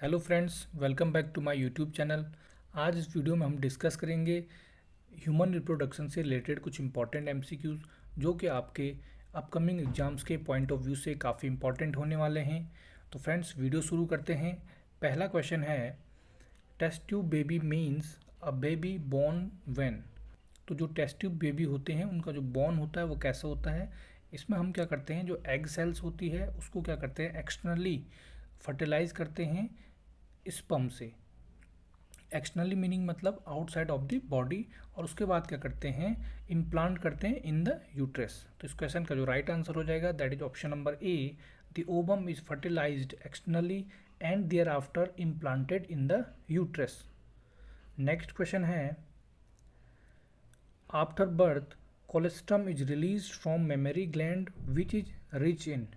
Hello friends, welcome back to my YouTube channel. आज इस video में हम डिस्कस करेंगे ह्यूमन रिप्रोडक्शन से रिलेटेड कुछ इंपॉर्टेंट एमसीक्यूज़ जो कि आपके अपकमिंग एग्जाम्स के पॉइंट ऑफ व्यू से काफ़ी इंपॉर्टेंट होने वाले हैं। तो फ्रेंड्स, वीडियो शुरू करते हैं। पहला क्वेश्चन है, test tube baby means a baby born when. तो जो टेस्ट ट्यूब बेबी होते हैं उनका जो बॉर्न होता है वो कैसे होता है। इसमें हम क्या करते हैं, जो एग सेल्स होती है उसको क्या करते हैं, एक्सटर्नली फर्टिलाइज करते हैं स्पर्म से। एक्सटर्नली मीनिंग मतलब आउटसाइड ऑफ द बॉडी, और उसके बाद क्या करते हैं, इम्प्लांट करते हैं इन द यूट्रस। तो इस क्वेश्चन का जो राइट आंसर हो जाएगा that is option number A, the ovum is fertilised externally and thereafter implanted in the uterus. Next question है, after birth colostrum is release from mammary gland which is rich in.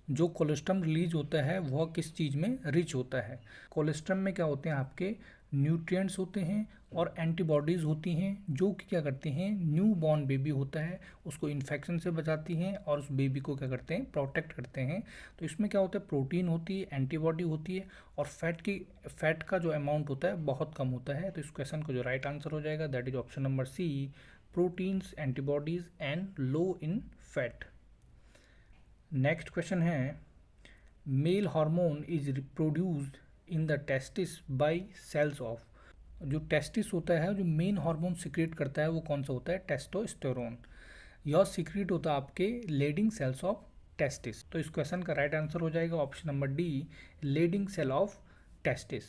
जो colostrum release होता है वह किस चीज़ में rich होता है। Colostrum में क्या होते हैं, आपके न्यूट्रिएंट्स होते हैं और एंटीबॉडीज़ होती हैं जो कि क्या करती हैं, न्यू बॉर्न बेबी होता है उसको इन्फेक्शन से बचाती हैं और उस बेबी को क्या करते हैं, प्रोटेक्ट करते हैं। तो इसमें क्या होता है, प्रोटीन होती है, एंटीबॉडी होती है, और फैट का जो अमाउंट होता है बहुत कम होता है। तो इस क्वेश्चन का जो राइट आंसर हो जाएगा that is option number C, proteins, antibodies and low in fat. Next question है, male hormone is produced in the testis by cells of. जो टेस्टिस होता है, जो मेन हार्मोन सिक्रेट करता है वो कौन सा होता है, टेस्टोस्टेरोन। यह सिक्रेट होता है आपके लेडिंग सेल्स ऑफ टेस्टिस। तो इस क्वेश्चन का राइट आंसर हो जाएगा option number D, Leydig cell of testis.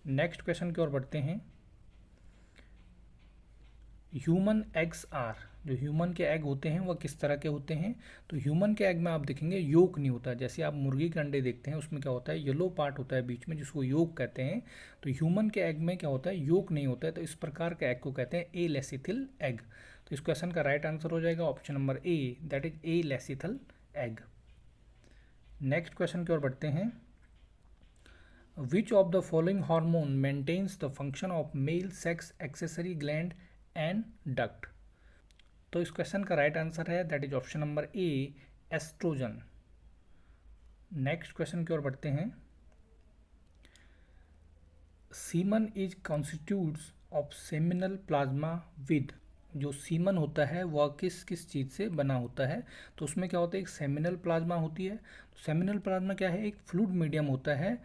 Next question की ओर बढ़ते हैं। ह्यूमन एग्स आर, जो ह्यूमन के एग होते हैं वह किस तरह के होते हैं। तो ह्यूमन के एग में आप देखेंगे योक नहीं होता। जैसे आप मुर्गी के अंडे देखते हैं उसमें क्या होता है, येलो पार्ट होता है बीच में जिसको योक कहते हैं। तो ह्यूमन के एग में क्या होता है, योक नहीं होता है। तो इस प्रकार के एग को कहते हैं ए लेसिथिल एग। तो इस क्वेश्चन का राइट आंसर हो जाएगा option number A, that is a lecithal egg. Next question की ओर बढ़ते हैं। Which of the following hormone maintains the function of male sex accessory gland and duct. तो इस क्वेश्चन का राइट आंसर है that is option number A, oestrogen. Next question की ओर बढ़ते हैं। Semen is constitutes of seminal plasma with. जो semen होता है वह किस किस चीज़ से बना होता है। तो उसमें क्या होता है, एक सेमिनल प्लाज्मा होती है। तो सेमिनल प्लाज्मा क्या है, एक फ्लूइड मीडियम होता है,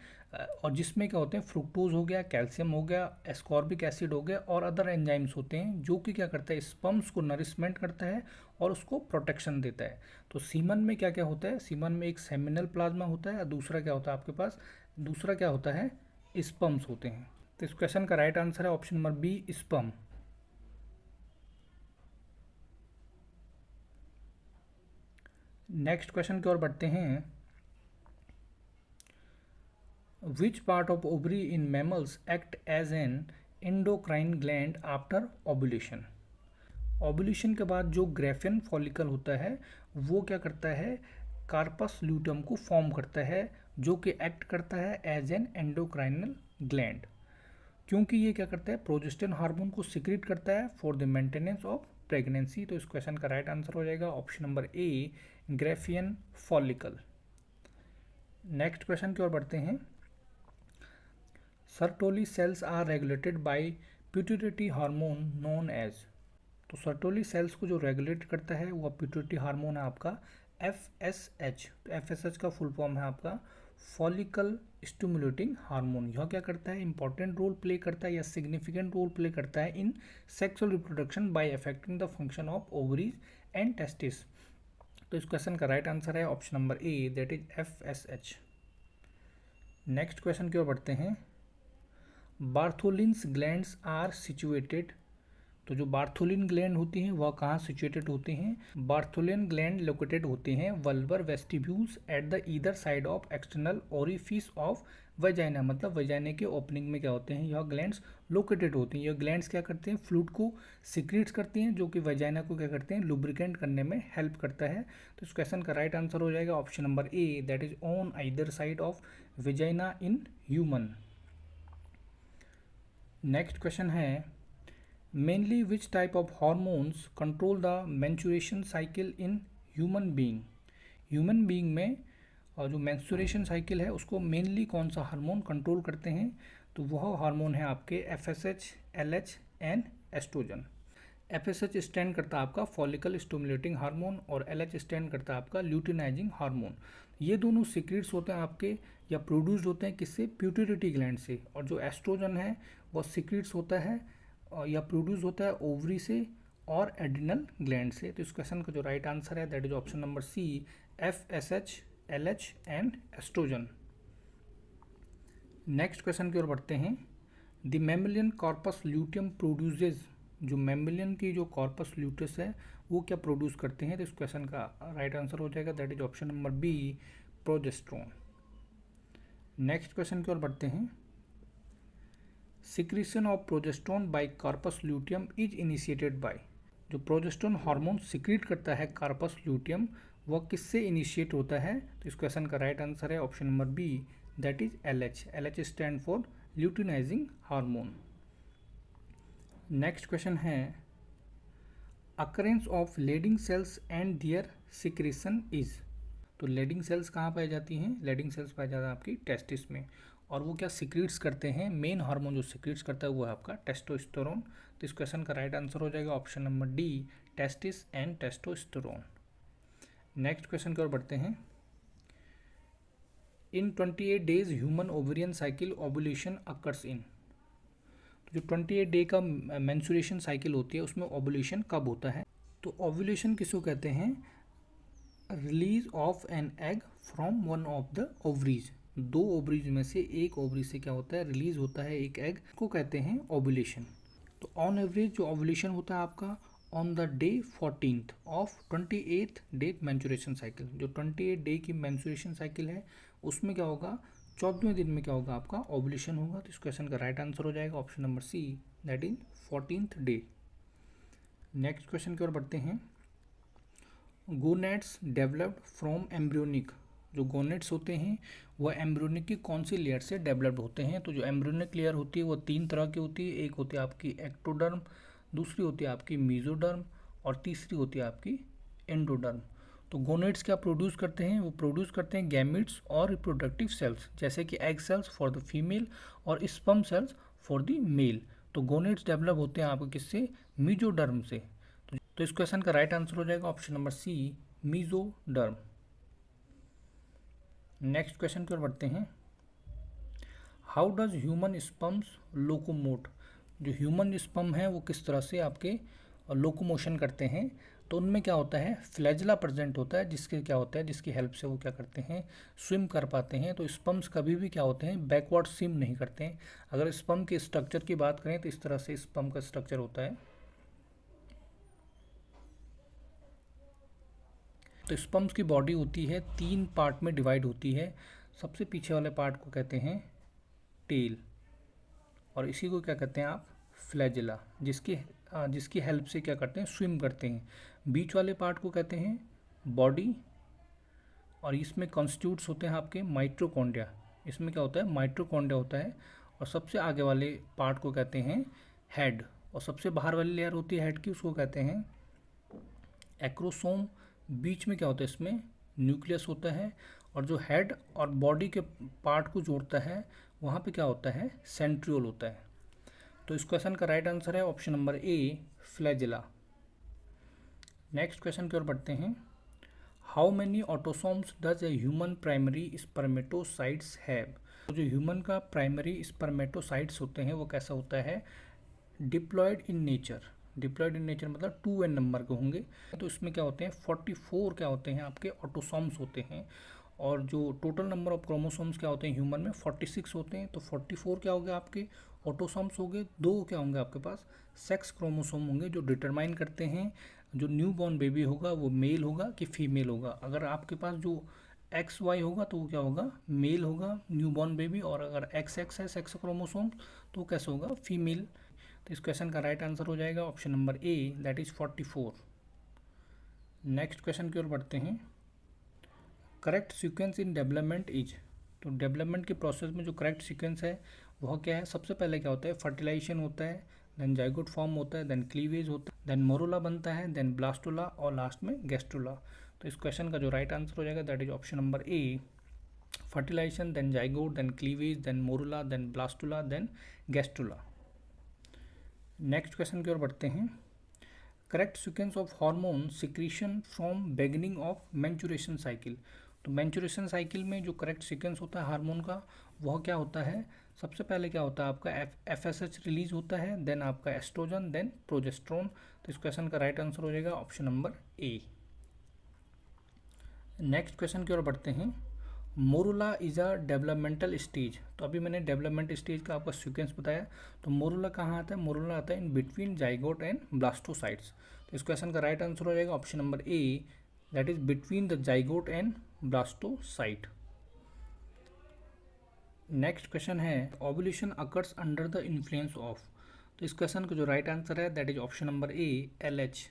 और जिसमें क्या होते हैं, फ्रुक्टोज हो गया, कैल्शियम हो गया, एस्कॉर्बिक एसिड हो गया और अदर एंजाइम्स होते हैं जो कि क्या करता है, स्पर्म्स को नरिशमेंट करता है और उसको प्रोटेक्शन देता है। तो सीमन में क्या क्या होता है, सीमन में एक सेमिनल प्लाज्मा होता है और दूसरा क्या होता है आपके पास, दूसरा क्या होता है, स्पर्म्स होते हैं। तो इस क्वेश्चन का राइट आंसर है option number B, sperm. Next question की ओर बढ़ते हैं। Which part of ovary in mammals act as an endocrine gland after ovulation. Ovulation के बाद जो ग्रेफियन फॉलिकल होता है वो क्या करता है, कार्पस ल्यूटम को फॉर्म करता है जो कि एक्ट करता है एज एन एंडोक्राइनल ग्लैंड, क्योंकि ये क्या करता है, प्रोजेस्टेरोन हार्मोन को सिक्रेट करता है for the maintenance of pregnancy. तो इस क्वेश्चन का राइट आंसर हो जाएगा option number A, Graafian follicle. Next question की ओर बढ़ते हैं। Sertoli cells are regulated by pituitary hormone known as. तो सर्टोली सेल्स को जो रेगुलेट करता है वह पिट्यूटरी हार्मोन है आपका FSH। तो FSH का फुल फॉर्म है आपका फॉलिकल स्टिमुलेटिंग हार्मोन। यह क्या करता है, इंपॉर्टेंट रोल प्ले करता है या सिग्निफिकेंट रोल प्ले करता है in sexual reproduction by affecting the function of ovaries and testis. तो इस क्वेश्चन का राइट आंसर है option number A, that is FSH। Next question की ओर बढ़ते हैं। Bartholin's glands are situated. तो जो बार्थोलिन ग्लैंड होती हैं वह कहाँ सिचुएटेड होती हैं, बार्थोलिन ग्लैंड लोकेटेड होते हैं वल्बर vestibules at the either side of external orifice of vagina. मतलब वजाइना के ओपनिंग में क्या होते हैं, यह ग्लैंड्स लोकेटेड होती हैं। यह ग्लैंड्स क्या करते हैं, फ्लूइड को सिक्रीट्स करती हैं जो कि वजाइना को क्या करते हैं, लुब्रिकेंट करने में हेल्प करता है। तो इस क्वेश्चन का राइट आंसर हो जाएगा option number A, that is on either side of vagina in human. Next question है, mainly which type of hormones control the menstruation cycle in human being. Human being में जो menstruation cycle है उसको mainly कौन सा hormone control करते हैं, तो वह हार्मोन है आपके FSH, LH and oestrogen. FSH stand करता है आपका फॉलिकल स्टिमुलेटिंग हार्मोन और LH स्टैंड करता है आपका ल्यूटिनाइजिंग हार्मोन। ये दोनों सीक्रेट्स होते हैं आपके या प्रोड्यूस्ड होते हैं किससे, प्यूटरिटी ग्लैंड से। और जो एस्ट्रोजन है वो सीक्रेट्स होता है या प्रोड्यूस होता है ओवरी से और एड्रिनल ग्लैंड से। तो इस क्वेश्चन का जो राइट आंसर है that is option number C, FSH, LH and oestrogen. Next question की ओर बढ़ते हैं। The mammalian corpus luteum produces, जो मैमेलियन की जो कॉर्पस ल्यूटस है वो क्या प्रोड्यूस करते हैं, तो इस क्वेश्चन का राइट आंसर हो जाएगा that is option number B, progesterone. Next question की ओर बढ़ते हैं। Secretion of progesterone by corpus luteum is initiated by, जो प्रोजेस्टेरोन हार्मोन सिक्रीट करता है कॉर्पस ल्यूटियम वह किससे इनिशिएट होता है, तो इस क्वेश्चन का राइट आंसर है option number B that is LH। LH stand for luteinising hormone. Next question है occurrence of Leydig cells and their secretion is, तो लेडिंग सेल्स कहाँ पाई जाती हैं, लेडिंग सेल्स पाई जाता है आपकी टेस्टिस में, और वो क्या सिक्रीट्स करते हैं, मेन हार्मोन जो सिक्रीट्स करता है वो है आपका टेस्टोस्टेरोन। तो इस क्वेश्चन का राइट आंसर हो जाएगा option number D, testis and testosterone. Next question की ओर बढ़ते हैं। इन 28 days human ovarian cycle ovulation occurs in, तो जो 28 डे का मेंस्ट्रुएशन साइकिल होती है उसमें ओवुलेशन कब होता है, तो ओवुलेशन किसको कहते हैं, release of an egg from one of the ovaries, दो ओवरीज में से एक ओवरी से क्या होता है रिलीज होता है एक एग, को कहते हैं ओवुलेशन। तो ऑन एवरेज जो ओवुलेशन होता है आपका on the day 14th of 28th day menstruation cycle, जो 28 डे की मेंस्ट्रुएशन साइकिल है उसमें क्या होगा 14वें दिन में क्या होगा आपका ओवुलेशन होगा। तो इस क्वेश्चन का राइट आंसर हो जाएगा option number see that is 14th day. Next question की ओर बढ़ते हैं। गोनेट्स डेवलप्ड फ्रॉम एम्ब्रियोनिक, जो गोनेट्स होते हैं वह एम्ब्रियोनिक की कौन सी लेयर से डेवलप्ड होते हैं, तो जो एम्ब्रियोनिक लेयर होती है वो 3 तरह की होती है, एक होती है आपकी एक्टोडर्म, दूसरी होती है आपकी मीजोडर्म और तीसरी होती है आपकी एंडोडर्म। तो गोनेट्स क्या प्रोड्यूस करते हैं, वो प्रोड्यूस करते हैं गैमेट्स और रिप्रोडक्टिव सेल्स जैसे कि egg cells for the female और sperm cells for the male. तो गोनेट्स डेवलप होते हैं आपको किससे, मीजोडर्म से। तो इस क्वेश्चन का राइट आंसर हो जाएगा option number C, mesoderm. Next question की ओर बढ़ते हैं। How does human sperms locomote, जो ह्यूमन स्पर्म है वो किस तरह से आपके लोकोमोशन करते हैं, तो उनमें क्या होता है फ्लैजिला प्रेजेंट होता है, जिसके क्या होता है जिसकी हेल्प से वो क्या करते हैं स्विम कर पाते हैं। तो स्पर्म्स कभी भी क्या होते हैं बैकवर्ड स्विम नहीं करते हैं। अगर स्पर्म के स्ट्रक्चर की बात करें तो इस तरह से स्पर्म का स्ट्रक्चर होता है। तो स्पर्म्स की बॉडी होती है 3 पार्ट में डिवाइड होती है। सबसे पीछे वाले पार्ट को कहते हैं टेल और इसी को क्या कहते हैं आप फ्लैजिला, जिसकी हेल्प से क्या करते हैं स्विम करते हैं। बीच वाले पार्ट को कहते हैं बॉडी और इसमें कॉन्स्टिट्यूट्स होते हैं आपके माइटोकॉन्ड्रिया, इसमें क्या होता है माइटोकॉन्ड्रिया होता है। और सबसे आगे वाले पार्ट को कहते हैं हेड, और सबसे बाहर वाली लेयर होती है हेड की उसको कहते हैं एक्रोसोम। बीच में क्या होता है इसमें न्यूक्लियस होता है और जो हेड और बॉडी के पार्ट को जोड़ता है वहाँ पे क्या होता है सेंट्रियोल होता है। तो इस क्वेश्चन का राइट आंसर है ऑप्शन नंबर ए, फ्लैजिला। नेक्स्ट क्वेश्चन की ओर बढ़ते हैं। How many autosomes does a human primary spermatocytes have, तो जो ह्यूमन का प्राइमरी स्पर्मेटोसाइट्स होते हैं वो कैसा होता है diploid in nature. Diploid in nature मतलब 2n नंबर के होंगे। तो इसमें क्या होते हैं 44 क्या होते हैं आपके ऑटोसोम्स होते हैं, और जो टोटल नंबर ऑफ क्रोमोसोम्स क्या होते हैं ह्यूमन में 46 होते हैं। तो 44 क्या हो गया आपके ऑटोसोम्स हो गए, 2 क्या होंगे आपके पास सेक्स क्रोमोसोम होंगे जो डिटरमाइन करते हैं जो न्यू बॉर्न बेबी होगा वो मेल होगा कि फीमेल होगा। अगर आपके पास जो XY होगा तो वो क्या होगा मेल होगा न्यू बॉर्न बेबी, और अगर XX है सेक्स क्रोमोसोम तो कैसे होगा फीमेल। तो इस क्वेश्चन का राइट आंसर हो जाएगा option number A that is 44। Next question की ओर बढ़ते हैं। Correct sequence in development is, तो डेवलपमेंट के प्रोसेस में जो करेक्ट सीक्वेंस है वह क्या है, सबसे पहले क्या होता है फर्टिलाइजेशन होता है, देन जाइगोट फॉर्म होता है, देन क्लीवेज होता है, देन मोरोला बनता है, देन ब्लास्टोला और लास्ट में गैस्ट्रोला। तो इस क्वेश्चन का जो राइट आंसर हो जाएगा that is option number A, fertilization, then zygote, then cleavage, then morula, then blastula, then gastrula. Next question की ओर बढ़ते हैं। Correct sequence of hormone secretion from beginning of menstruation cycle. तो menstruation cycle में जो correct sequence होता है hormone का वह क्या होता है? सबसे पहले क्या होता है आपका FSH रिलीज होता है, देन आपका एस्ट्रोजन, देन प्रोजेस्ट्रोन। तो इस क्वेश्चन का राइट आंसर हो जाएगा ऑप्शन नंबर ए। नेक्स्ट क्वेश्चन की ओर बढ़ते हैं। Morula is a developmental stage. तो अभी मैंने डेवलपमेंट स्टेज का आपका सीक्वेंस बताया। तो मोरुला कहाँ आता है? मोरुला आता है in between zygote and blastocysts. तो इस क्वेश्चन का राइट आंसर हो जाएगा option number A, that is between the zygote and blastocyst. Next question है ovulation occurs under the influence of. तो इस क्वेश्चन का जो राइट आंसर है that is option number A, LH,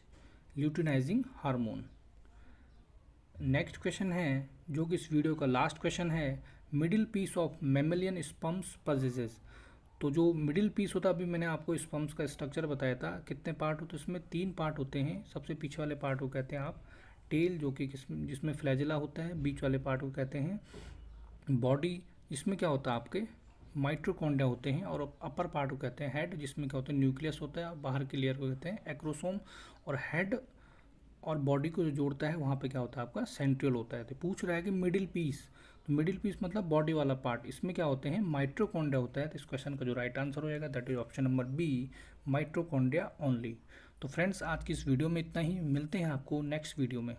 luteinising hormone. Next question है जो कि इस वीडियो का लास्ट क्वेश्चन है, middle piece of mammalian sperms possesses. तो जो मिडिल पीस होता है, अभी मैंने आपको स्पम्स का स्ट्रक्चर बताया था, कितने पार्ट होते हैं इसमें? 3 पार्ट होते हैं। सबसे पीछे वाले पार्ट को कहते हैं आप टेल, जो कि जिसमें फ्लैजिला होता है। बीच वाले पार्ट को कहते हैं बॉडी, जिसमें क्या होता है आपके माइट्रोकॉन्ड्रिया होते हैं। और अपर पार्ट को कहते हैं हेड, जिसमें क्या होता है न्यूक्लियस होता है। बाहर के लेयर को कहते हैं एक्रोसोम। और हेड और बॉडी को जो जोड़ता है वहाँ पे क्या होता है आपका सेंट्रियल होता है। तो पूछ रहा है कि मिडिल पीस, तो मिडिल पीस मतलब बॉडी वाला पार्ट, इसमें क्या होते हैं? माइट्रोकॉन्ड्रिया होता है। तो इस क्वेश्चन का जो राइट आंसर हो जाएगा that is option number B, mitochondria only. तो फ्रेंड्स आज की इस वीडियो में इतना ही, मिलते हैं आपको नेक्स्ट वीडियो में।